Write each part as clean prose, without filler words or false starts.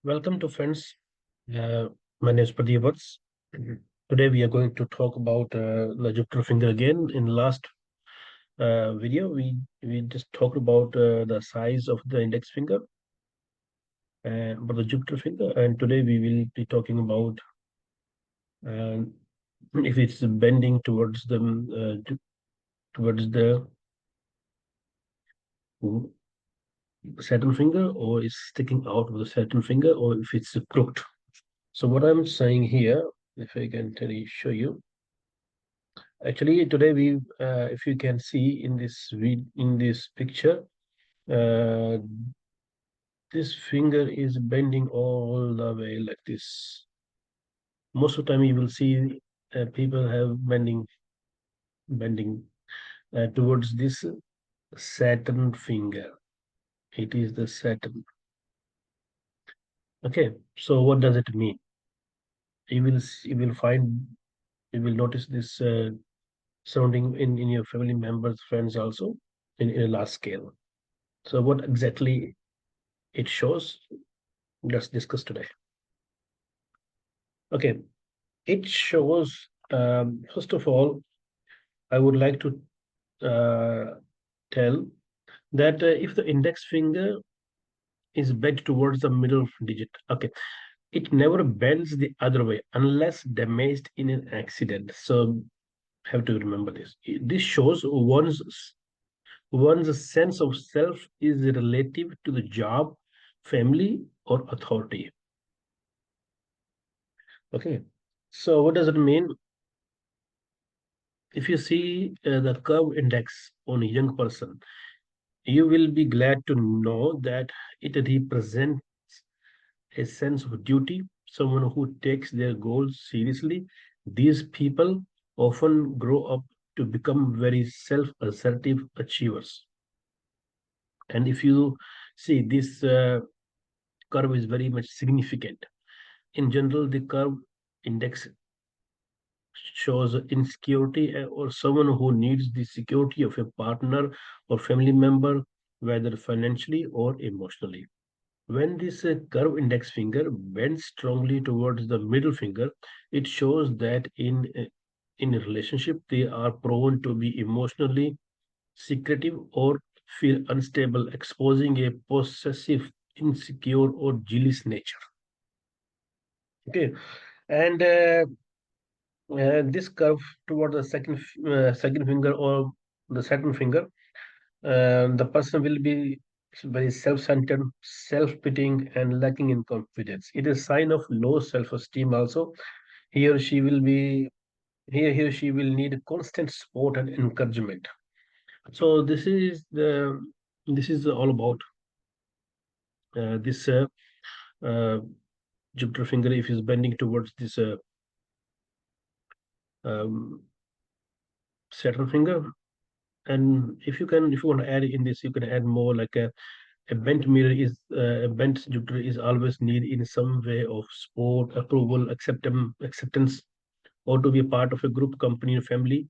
Welcome to friends. My name is Pradeep Vats. Today we are going to talk about the Jupiter finger again. In the last video, we just talked about the size of the index finger and about the Jupiter finger, and today we will be talking about uh, if it's bending towards the Saturn finger, or is sticking out of the Saturn finger, or if it's crooked. So what I'm saying here, if I can show you. Actually, today if you can see in this picture, uh, this finger is bending all the way like this. Most of the time, you will see people have bending towards this Saturn finger. It is the Saturn. Okay, so what does it mean? You will notice this surrounding in your family members, friends also in a large scale. So what exactly it shows? Let's discuss today. Okay, it shows, first of all, I would like to tell that if the index finger is bent towards the middle digit, okay, it never bends the other way unless damaged in an accident. So have to remember this. This shows one's sense of self is relative to the job, family, or authority. Okay, so what does it mean? If you see the curve index on a young person, you will be glad to know that it represents a sense of duty, someone who takes their goals seriously. These people often grow up to become very self-assertive achievers. And if you see this curve is very much significant. In general, the curve index shows insecurity or someone who needs the security of a partner or family member, whether financially or emotionally. When this curve index finger bends strongly towards the middle finger, it shows that in a relationship they are prone to be emotionally secretive or feel unstable, exposing a possessive, insecure, or jealous nature. Okay, and this curve toward the second finger or the second finger, the person will be very self-centered, self-pitying, and lacking in confidence. It is a sign of low self-esteem. Also, he or she will be he or she will need constant support and encouragement. So this is all about this uh, Jupiter finger if is bending towards this um, Saturn finger. And if you want to add in this, you can add more like a bent Jupiter is always need in some way of support, approval, acceptance, or to be a part of a group, company, or family.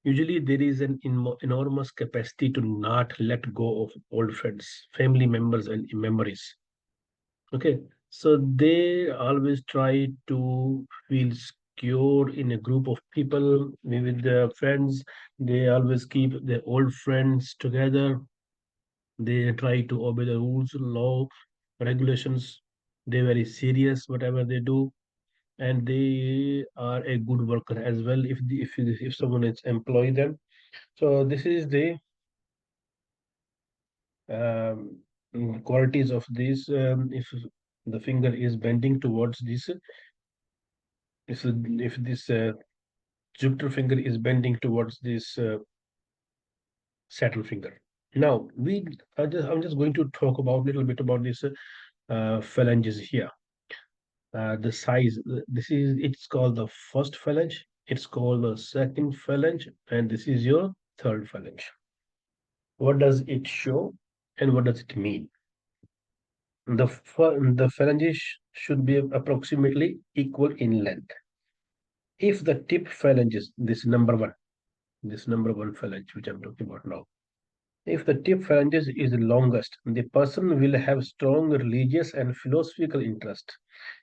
Usually, there is an enormous capacity to not let go of old friends, family members, and memories. Okay, so they always try to feel secure in a group of people, maybe with their friends. They always keep their old friends together. They try to obey the rules, law, regulations. They're very serious, whatever they do, and they are a good worker as well. If someone is employ them, so this is the um, qualities of this. If the finger is bending towards this, if this Jupiter finger is bending towards this Saturn finger. Now I'm just going to talk about a little bit about this phalanges here. The size. It's called the first phalange. It's called the second phalange, and this is your third phalange. What does it show, and what does it mean? The phalanges should be approximately equal in length. If the tip phalanges, this number one phalange which I'm talking about now, If the tip phalanges is the longest, the person will have strong religious and philosophical interest.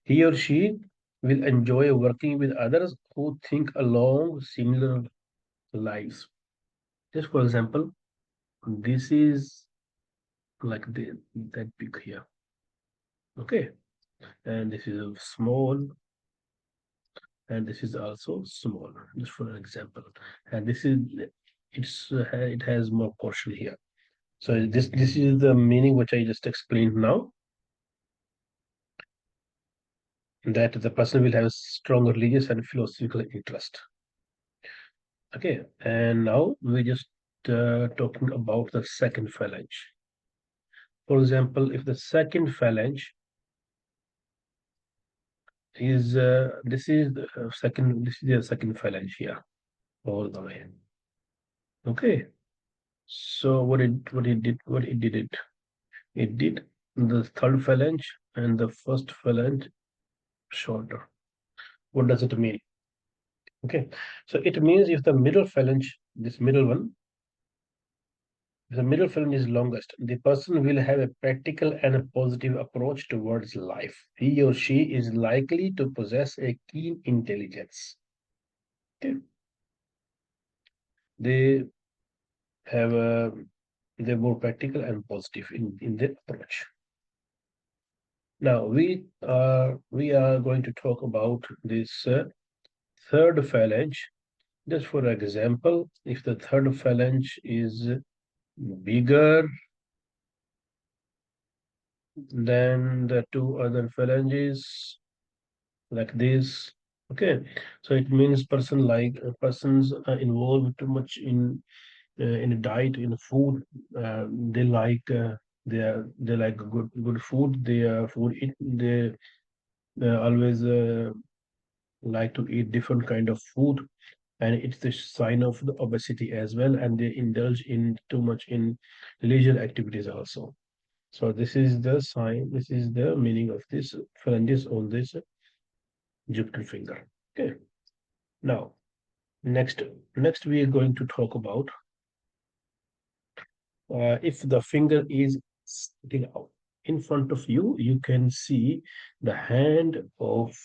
He or she will enjoy working with others who think along similar lines. Just for example, this is like that big here. Okay, and this is a small, and this is also small. Just for an example, and this is it has more portion here. So this is the meaning which I just explained now, that the person will have strong religious and philosophical interest. Okay, and now we're just talking about the second phalange. For example, if the second phalange is this is the second phalange here, all the way. Okay, so what it did the third phalange and the first phalange shorter. What does it mean? Okay, so it means if the middle phalange, this middle one, if the middle phalange is longest, the person will have a practical and a positive approach towards life. He or she is likely to possess a keen intelligence. Okay, they have a they're more practical and positive in their approach. Now we are going to talk about this third phalange. Just for example, if the third phalange is bigger than the two other phalanges, like this, okay, so it means persons are involved too much in a diet, in food. They like they like good food. They always like to eat different kind of food, and it's the sign of the obesity as well, and they indulge in too much in leisure activities also. So this is the sign, this is the meaning of this phalanges on this Jupiter finger. Okay, now next next we are going to talk about if the finger is sticking out in front of you, you can see the hand of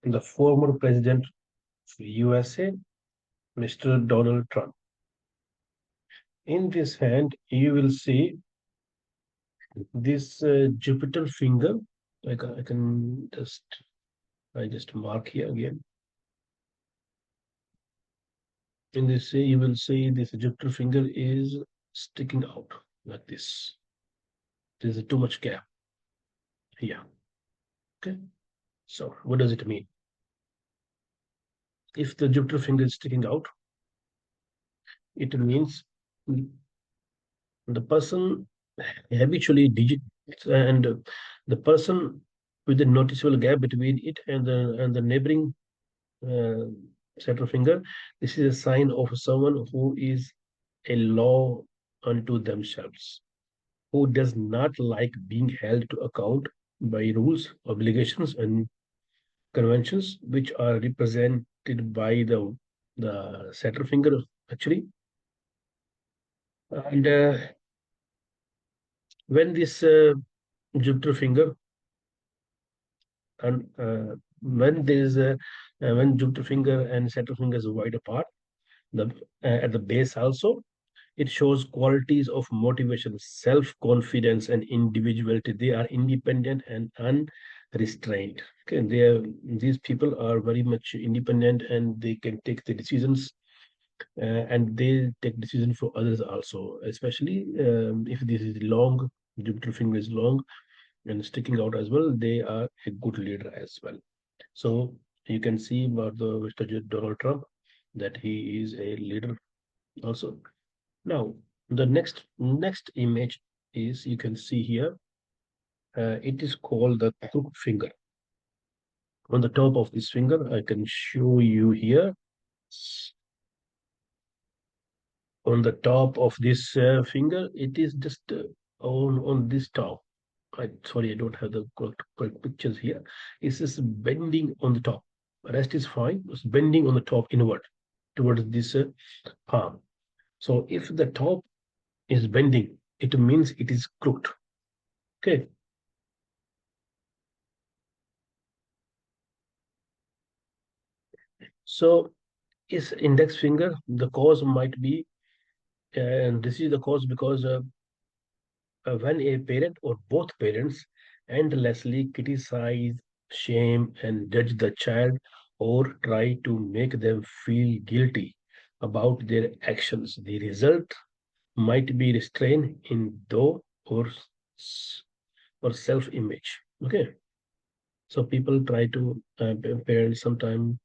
the former president of USA, Mr. Donald Trump. In this hand, you will see this Jupiter finger. I can just I just mark here again. In this, you will see this Jupiter finger is sticking out like this. There's too much gap here. Okay. So what does it mean? If the Jupiter finger is sticking out, it means the person habitually digits, and the person with a noticeable gap between it and the neighboring uh, set of finger. This is a sign of someone who is a law unto themselves, who does not like being held to account by rules, obligations, and conventions which are represented by the setter finger actually. And when this Jupiter finger and when there is a when Jupiter finger and setter finger is wide apart, the at the base also, it shows qualities of motivation, self-confidence, and individuality. They are independent and unrestrained. Okay, these people are very much independent, and they can take the decisions, and they take decisions for others also. Especially if this is long, Jupiter finger is long and sticking out as well. They are a good leader as well. So you can see about the Mr. Donald Trump, that he is a leader also. Now, the next image is, you can see here, it is called the crooked finger. On the top of this finger, I can show you here. On the top of this finger, it is just on this top. Sorry, I don't have the correct pictures here. It's just bending on the top. The rest is fine. It's bending on the top inward towards this palm. So if the top is bending, it means it is crooked. Okay. So is index finger the cause might be, and this is the cause because when a parent or both parents endlessly criticize, shame, and judge the child or try to make them feel guilty about their actions, the result might be restraint in though or self-image. Okay, so people try to parents sometimes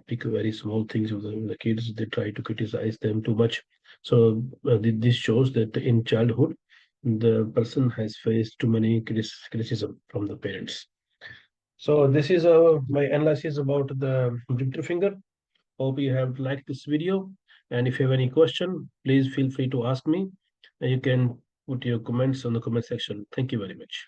pick very small things with the kids. They try to criticize them too much. So this shows that in childhood, the person has faced too many criticism from the parents. So this is my analysis about the middle finger. Hope you have liked this video. And if you have any question, please feel free to ask me. And you can put your comments on the comment section. Thank you very much.